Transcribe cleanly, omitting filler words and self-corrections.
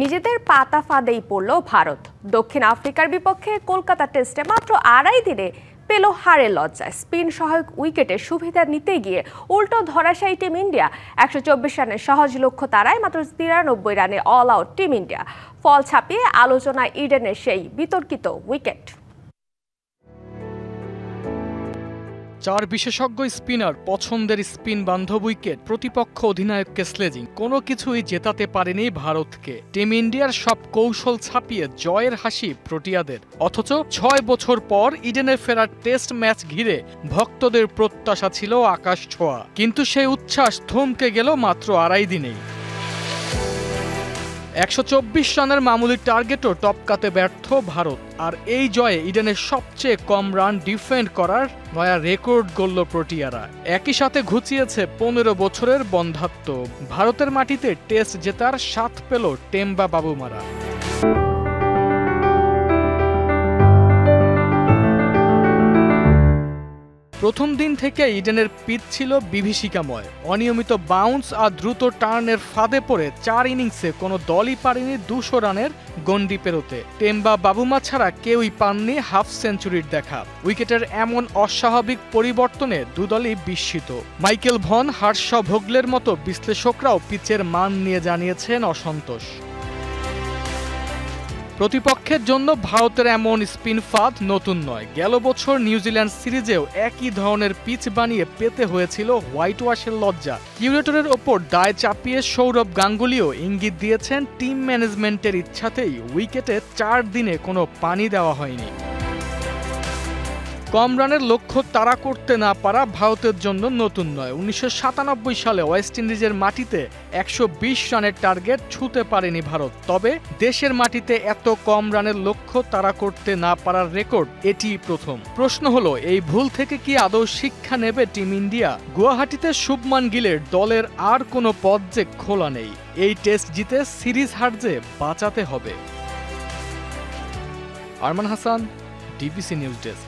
নিজেদের পাতা ফাঁদেই পড়ল ভারত। দক্ষিণ আফ্রিকার বিপক্ষে কলকাতা টেস্টে মাত্র 2.5 দিনে পেল হারের লজ্জায়। স্পিন সহায়ক উইকেটের সুবিধা নিতে গিয়ে উল্টো ধরাশায়ী টিম ইন্ডিয়া। 124 রানের সহজ লক্ষ্য তারায় মাত্র 93 রানে অল আউট টিম ইন্ডিয়া। ফল ছাপিয়ে আলোচনায় ইডেনের সেই বিতর্কিত উইকেট। 4 বিশেষজ্ঞ স্পিনার পছন্দের স্পিন বান্ধব উইকেট, প্রতিপক্ষ অধিনায়ককে স্লেজিং, কোনো কিছুই জেতাতে পারেনি ভারতকে। টিম ইন্ডিয়ার সব কৌশল ছাপিয়ে জয়ের হাসি প্রোটিয়াদের। অথচ 6 বছর পর ইডেনে ফেরার টেস্ট ম্যাচ ঘিরে ভক্তদের প্রত্যাশা ছিল আকাশ ছোঁয়া, কিন্তু সেই উচ্ছ্বাস থমকে গেল মাত্র 2.5 দিনেই। 124 রানের মামুলি টার্গেটও টপকাতে ব্যর্থ ভারত। আর এই জয়ে ইডেনের সবচেয়ে কম রান ডিফেন্ড করার নয়া রেকর্ড গড়ল প্রোটিয়ারা। একই সাথে ঘুচিয়েছে 15 বছরের বন্ধ্যাত্ব। ভারতের মাটিতে টেস্ট জেতার স্বাদ পেল টেম্বা বাবুমারা। প্রথম দিন থেকে ইডেনের পিচ ছিল বিভীষিকাময়। অনিয়মিত বাউন্স আর দ্রুত টার্নের ফাঁদে পড়ে 4 ইনিংসে কোনো দলই পারেনি 200 রানের গন্ডি পেরোতে। টেম্বা বাবুমা ছাড়া কেউই পাননি হাফ সেঞ্চুরির দেখা। উইকেটের এমন অস্বাভাবিক পরিবর্তনে দুদলই বিস্মিত। মাইকেল ভন, হর্ষ ভোগলের মতো বিশ্লেষকরাও পিচের মান নিয়ে জানিয়েছেন অসন্তোষ। প্রতিপক্ষের জন্য ভারতের এমন স্পিন ফাঁদ নতুন নয়। গেল বছর নিউজিল্যান্ড সিরিজেও একই ধরনের পিচ বানিয়ে পেতে হয়েছিল হোয়াইট ওয়াশের লজ্জা। কিউরেটরের ওপর দায় চাপিয়ে সৌরভ গাঙ্গুলিও ইঙ্গিত দিয়েছেন টিম ম্যানেজমেন্টের ইচ্ছাতেই উইকেটে 4 দিনে কোনো পানি দেওয়া হয়নি। কম রানের লক্ষ্য তাড়া করতে না পারা ভারতের জন্য নতুন নয়। 1997 সালে ওয়েস্ট ইন্ডিজের মাটিতে 120 রানের টার্গেট ছুঁতে পারেনি ভারত। তবে দেশের মাটিতে এত কম রানের লক্ষ্য তাড়া করতে না পারার রেকর্ড এটিই প্রথম। প্রশ্ন হলো, এই ভুল থেকে কি আদৌ শিক্ষা নেবে টিম ইন্ডিয়া? গুয়াহাটিতে শুভমান গিলের দলের আর কোনো পথ যে খোলা নেই। এই টেস্ট জিতে সিরিজ হার যে বাঁচাতে হবে। Arman Hasan, DBC news desk.